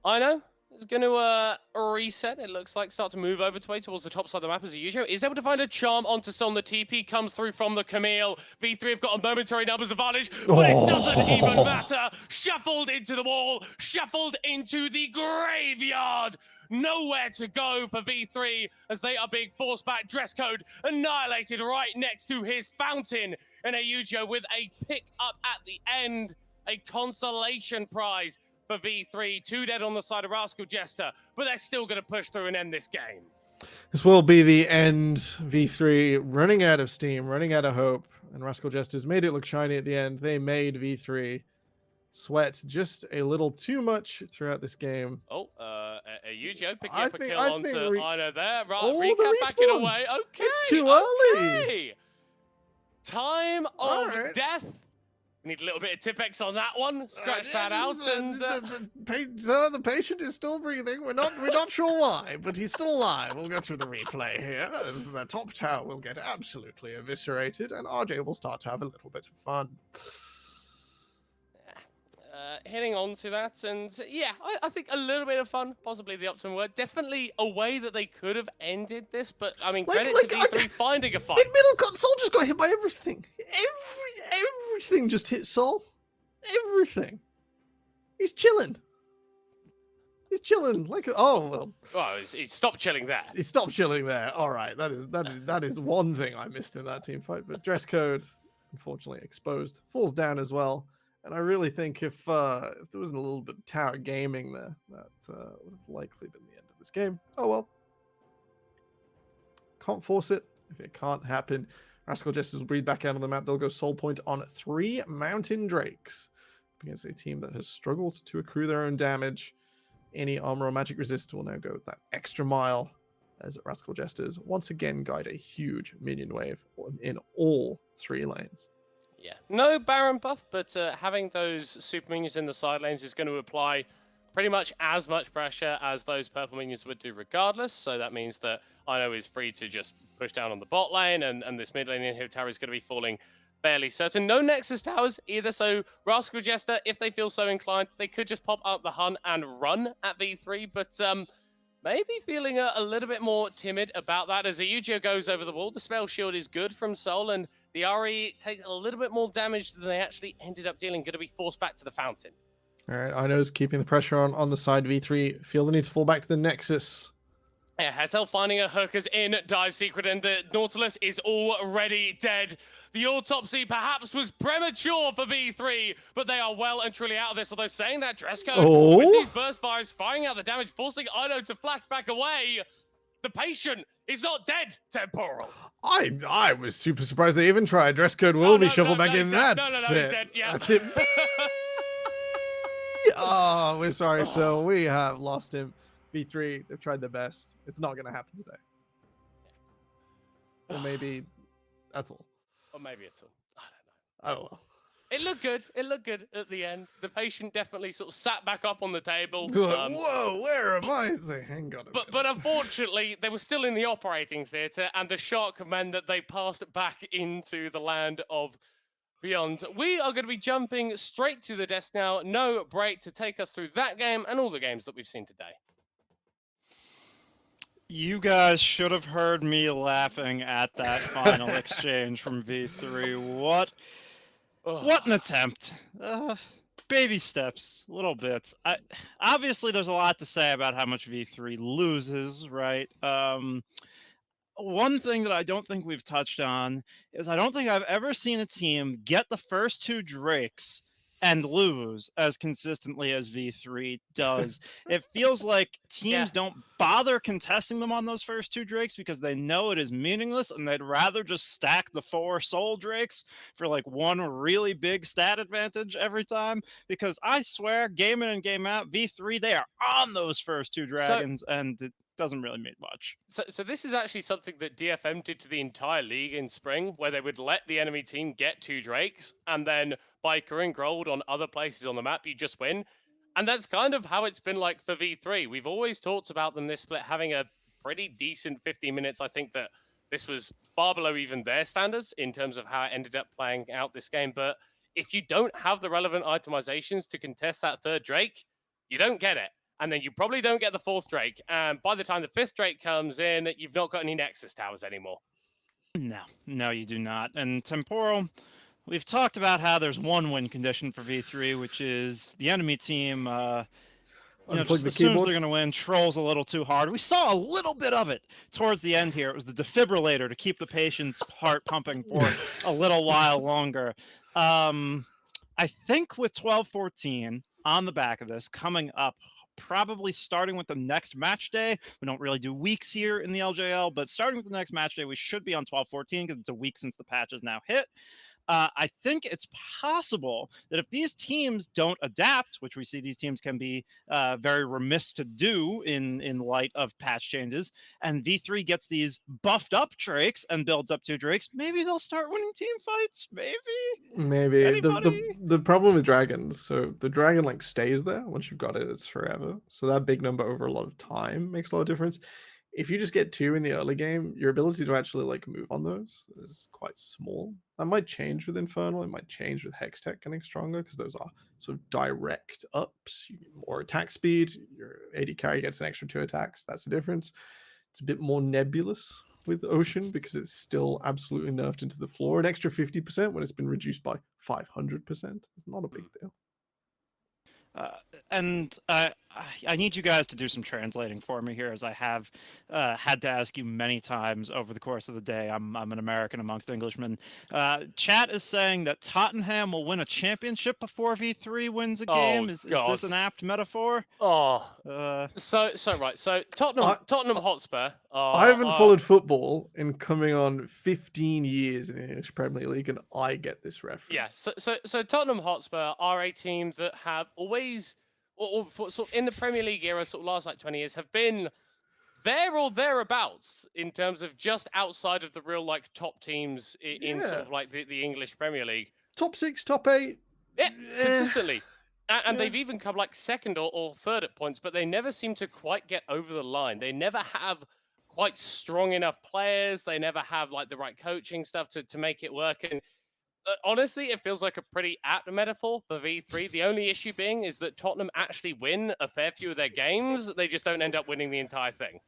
I know is going to reset. It looks like start to move over towards the top side of the map as usual. Is able to find a charm onto Son. The TP comes through from the Camille. V3 have got a momentary numbers advantage, but it doesn't even matter. Shuffled into the wall, shuffled into the graveyard. Nowhere to go for V3 as they are being forced back. Dress code annihilated right next to his fountain. And Ayujo with a pick up at the end, a consolation prize for V3. 2 dead on the side of Rascal Jester, but they're still going to push through and end this game. This will be the end. V3 running out of steam, running out of hope, and Rascal Jesters made it look shiny at the end. They made V3 sweat just a little too much throughout this game. Oh, Yu-Gi-Oh picking up a kill onto Ino there. Right, oh, recap backing away. Okay, it's too early. Time of death. We need a little bit of Tipex on that one. Scratch that out, and the patient is still breathing. We're not sure why, but he's still alive. We'll go through the replay here. As the top tower will get absolutely eviscerated, and RJ will start to have a little bit of fun. Hitting on to that, and yeah, I think a little bit of fun, possibly the optimum word. Definitely a way that they could have ended this, but I mean, credit to V3 finding a fight. In middle, Soul just got hit by everything. Everything just hit Soul. Everything. He's chilling. He's chilling like well. Oh, he stopped chilling there. He stopped chilling there. All right, that is one thing I missed in that team fight. But dress code, unfortunately, exposed, falls down as well. And I really think if there wasn't a little bit of tower gaming there, that would have likely been the end of this game. Oh well. Can't force it. If it can't happen, Rascal Jesters will breathe back out on the map. They'll go Soul Point on 3 Mountain Drakes against a team that has struggled to accrue their own damage. Any armor or magic resist will now go that extra mile as Rascal Jesters once again guide a huge minion wave in all 3 lanes. Yeah, no Baron buff, but having those super minions in the side lanes is going to apply pretty much as much pressure as those purple minions would do regardless. So that means that Ino is free to just push down on the bot lane, and this mid lane inhibitor tower is going to be falling fairly certain. No Nexus towers either, so Rascal Jester, if they feel so inclined, they could just pop up the hunt and run at V3, but maybe feeling a little bit more timid about that as Yu-Gi-Oh goes over the wall. The spell shield is good from Soul, and the RE takes a little bit more damage than they actually ended up dealing. Going to be forced back to the fountain. All right, Ino's keeping the pressure on the side. V3 feel the need to fall back to the Nexus. Yeah, Hazel finding a hook as in Dive Secret, and the Nautilus is already dead. The autopsy perhaps was premature for V3, but they are well and truly out of this. Although saying that, dress code with these burst fires, firing out the damage, forcing Ino to flash back away. The patient is not dead, Temporal. I was super surprised they even tried. Dress code will be shuffled back in. That's he's dead. Yeah. That's it. Oh, we're sorry. So we have lost him. V3, they've tried their best. It's not going to happen today. Or maybe that's all. Or maybe it's all. I don't know. Oh, well. It looked good. It looked good at the end. The patient definitely sort of sat back up on the table. Like, whoa, where am I? Hang on a minute. But unfortunately, they were still in the operating theatre, and the shock meant that they passed back into the land of beyond. We are going to be jumping straight to the desk now. No break to take us through that game and all the games that we've seen today. You guys should have heard me laughing at that final exchange from V3. What an attempt. Baby steps, little bits. Obviously, there's a lot to say about how much V3 loses, right? One thing that I don't think we've touched on is I don't think I've ever seen a team get the first 2 Drakes and lose as consistently as V3 does. It feels like teams don't bother contesting them on those first 2 Drakes because they know it is meaningless, and they'd rather just stack the 4 Soul Drakes for like 1 really big stat advantage every time. Because I swear, game in and game out, V3, they are on those first 2 dragons, and it doesn't really mean much. So this is actually something that DFM did to the entire league in spring, where they would let the enemy team get 2 Drakes, and then by accruing gold on other places on the map, you just win. And that's kind of how it's been like for V3. We've always talked about them this split having a pretty decent 15 minutes. I think that this was far below even their standards in terms of how it ended up playing out this game. But if you don't have the relevant itemizations to contest that 3rd Drake, you don't get it. and then you probably don't get the 4th Drake. And by the time the 5th Drake comes in, you've not got any Nexus towers anymore. No, you do not. And Temporal, we've talked about how there's one win condition for V3, which is the enemy team just assumes they're going to win, trolls a little too hard. We saw a little bit of it towards the end here. It was the defibrillator to keep the patient's heart pumping for a little while longer. I think with 12-14 on the back of this coming up, probably starting with the next match day. We don't really do weeks here in the LJL, but starting with the next match day, we should be on 12-14 because it's a week since the patch is now hit. I think it's possible that if these teams don't adapt, which we see these teams can be very remiss to do in light of patch changes, and V3 gets these buffed up Drakes and builds up 2 Drakes, maybe they'll start winning team fights. Maybe. The problem with dragons, so the dragon like stays there. Once you've got it, it's forever. So that big number over a lot of time makes a lot of difference. If you just get 2 in the early game, your ability to actually like move on those is quite small. That might change with Infernal. It might change with Hextech getting stronger because those are sort of direct ups. You get more attack speed. Your AD carry gets an extra 2 attacks. That's the difference. It's a bit more nebulous with Ocean because it's still absolutely nerfed into the floor. An extra 50% when it's been reduced by 500%. It's not a big deal. And I need you guys to do some translating for me here, as I have had to ask you many times over the course of the day. I'm an American amongst Englishmen. Chat is saying that Tottenham will win a championship before V3 wins a game. Is this an apt metaphor? So Tottenham Hotspur. I haven't followed football in coming on 15 years in the English Premier League, and I get this reference. Yeah, so Tottenham Hotspur are a team that have always, or sort of in the Premier League era, sort of last like 20 years, have been there or thereabouts in terms of just outside of the real like top teams in sort of like the English Premier League. Top 6, top 8. Yeah, consistently. And they've even come like 2nd or 3rd at points, but they never seem to quite get over the line. They never have quite strong enough players. They never have like the right coaching stuff to make it work. And honestly, it feels like a pretty apt metaphor for V3. The only issue being is that Tottenham actually win a fair few of their games. They just don't end up winning the entire thing.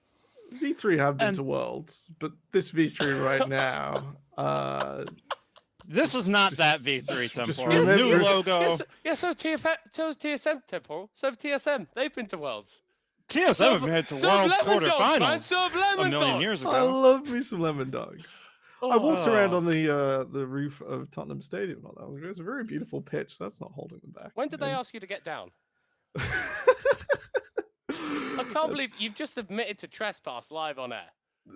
V3 have been to Worlds, but this V3 right now... This is not that V3 Temporal. New logo. Yes, so TSM Temporal. So TSM, they've been to Worlds. TSM have made to Worlds quarterfinals a million years ago. I love me some lemon dogs. I walked around on the roof of Tottenham Stadium. It was a very beautiful pitch. So that's not holding them back. When did they ask you to get down? I can't believe you've just admitted to trespass live on air.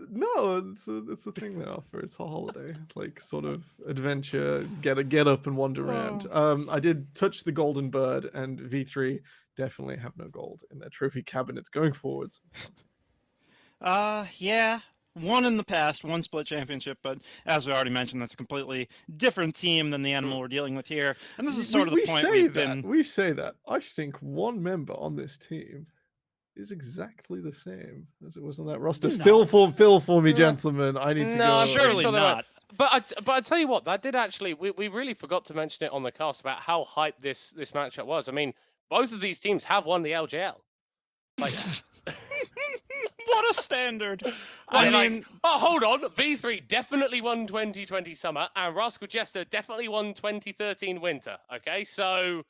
No, it's a thing they offer. It's a holiday, like sort of adventure. Get up and wander around. I did touch the golden bird, and V3 definitely have no gold in their trophy cabinets going forwards. Yeah. One in the past, one split championship, but as we already mentioned, that's a completely different team than the animal we're dealing with here. And this is sort of the point we say that. I think one member on this team is exactly the same as it was on that roster. No. Fill for me, gentlemen. I need to go. Surely not. But I tell you what, that did actually. We really forgot to mention it on the cast about how hyped this matchup was. I mean, both of these teams have won the LJL. Like, what a standard! Hold on. V3 definitely won 2020 summer, and Rascal Jester definitely won 2013 winter. Okay, so.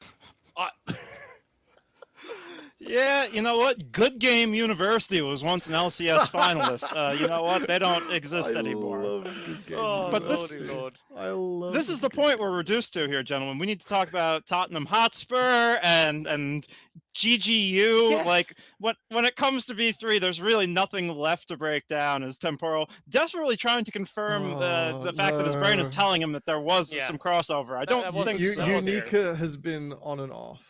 Yeah, you know what? Good Game University was once an LCS finalist. You know what? They don't exist anymore. Love Good Game. But I love this is the point we're reduced to here, gentlemen. We need to talk about Tottenham Hotspur and GGU. Yes. Like when it comes to V3, there's really nothing left to break down. As Temporal desperately trying to confirm the fact that his brain is telling him that there was some crossover. I don't think so. Unica has been on and off.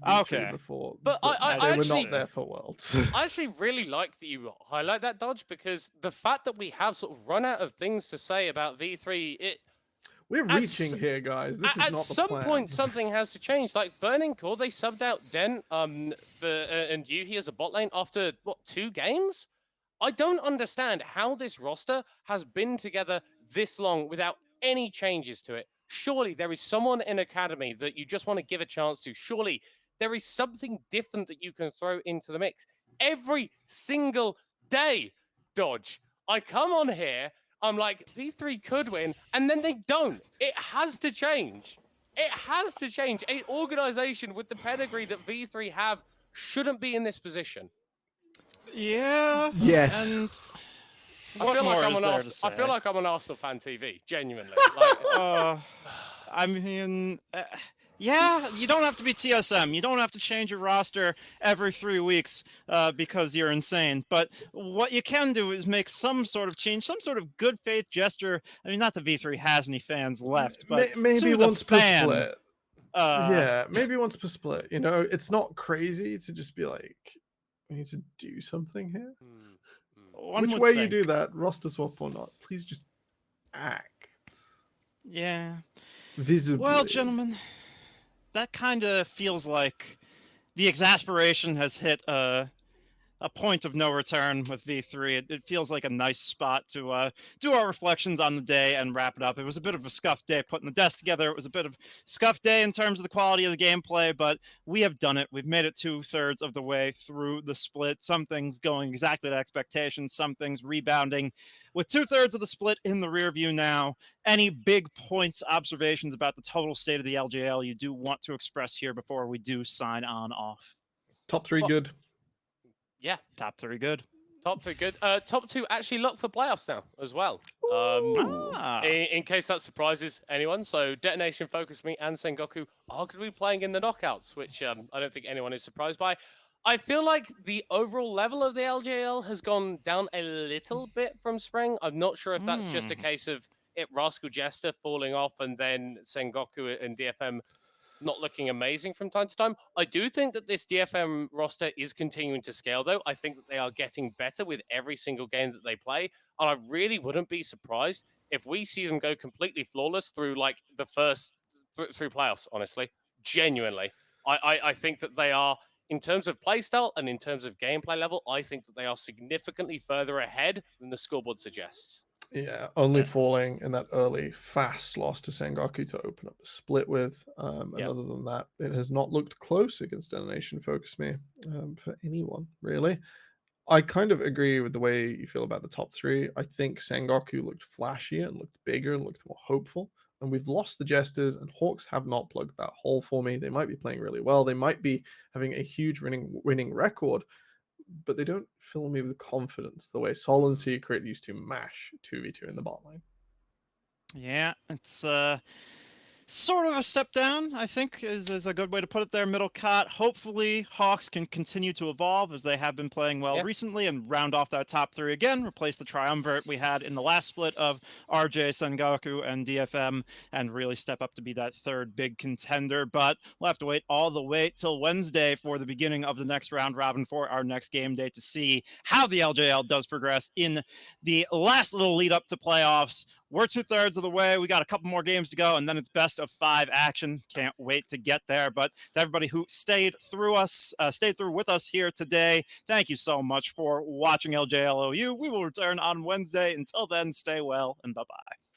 Okay. Before, but I they were actually, not there for Worlds. I actually really like that you highlight that, Dodge, because the fact that we have sort of run out of things to say about V3, we're reaching here, guys. This is not the plan. At some point, something has to change. Like Burning Core, they subbed out Den and Yuhi as a bot lane after 2 games. I don't understand how this roster has been together this long without any changes to it. Surely there is someone in Academy that you just want to give a chance to. Surely There is something different that you can throw into the mix every single day. Dodge. I come on here, I'm like, V3 could win, and then they don't. It has to change. It has to change. An organization with the pedigree that V3 have shouldn't be in this position. Yeah. Yes. And I what feel like more I'm is on there to Arsenal. say? I feel like I'm on Arsenal fan TV. Genuinely. Like, I mean, yeah, you don't have to be TSM. You don't have to change your roster every 3 weeks because you're insane. But what you can do is make some sort of change, some sort of good faith gesture. I mean, not that V3 has any fans left, but maybe to the once per fan, split. Yeah, maybe once per split. You know, it's not crazy to just be like, we need to do something here. Which way you do that, roster swap or not, please just act. Yeah. Visibly. Well, gentlemen, that kind of feels like the exasperation has hit a point of no return with V3. It feels like a nice spot to do our reflections on the day and wrap it up. It was a bit of a scuffed day putting the desk together. It was a bit of a scuffed day in terms of the quality of the gameplay, but we have done it. We've made it 2/3 of the way through the split. Some things going exactly to expectations, some things rebounding. With 2/3 of the split in the rear view now, any big points, observations about the total state of the LJL you do want to express here before we do sign on off? Top 3 good. Yeah. Top 3 good. Top 3 good. Top 2 actually locked for playoffs now as well. In case that surprises anyone. So Detonation, Focus Me, and Sengoku are going to be playing in the knockouts, which I don't think anyone is surprised by. I feel like the overall level of the LJL has gone down a little bit from spring. I'm not sure if that's just a case of Rascal Jester falling off and then Sengoku and DFM not looking amazing from time to time. I do think that this DFM roster is continuing to scale, though. I think that they are getting better with every single game that they play, and I really wouldn't be surprised if we see them go completely flawless through like the first through playoffs. Honestly, genuinely, I think that they are, in terms of playstyle and in terms of gameplay level, I think that they are significantly further ahead than the scoreboard suggests. Yeah, only falling in that early fast loss to Sengoku to open up the split with. And other than that, it has not looked close against Detonation Focus Me for anyone, really. I kind of agree with the way you feel about the top 3. I think Sengoku looked flashier and looked bigger and looked more hopeful. And we've lost the Jesters, and Hawks have not plugged that hole for me. They might be playing really well. They might be having a huge winning record, but they don't fill me with confidence the way Sol and Secret used to mash 2v2 in the bot lane. Yeah, it's sort of a step down, I think, is a good way to put it there, Middle Cot. Hopefully, Hawks can continue to evolve as they have been playing well recently and round off that top 3 again, replace the triumvirate we had in the last split of RJ, Sengoku, and DFM, and really step up to be that third big contender. But we'll have to wait all the way till Wednesday for the beginning of the next round robin for our next game day to see how the LJL does progress in the last little lead up to playoffs. We're 2/3 of the way. We got a couple more games to go, and then it's best of 5 action. Can't wait to get there. But to everybody who stayed through with us here today, thank you so much for watching LJLOU. We will return on Wednesday. Until then, stay well and bye-bye.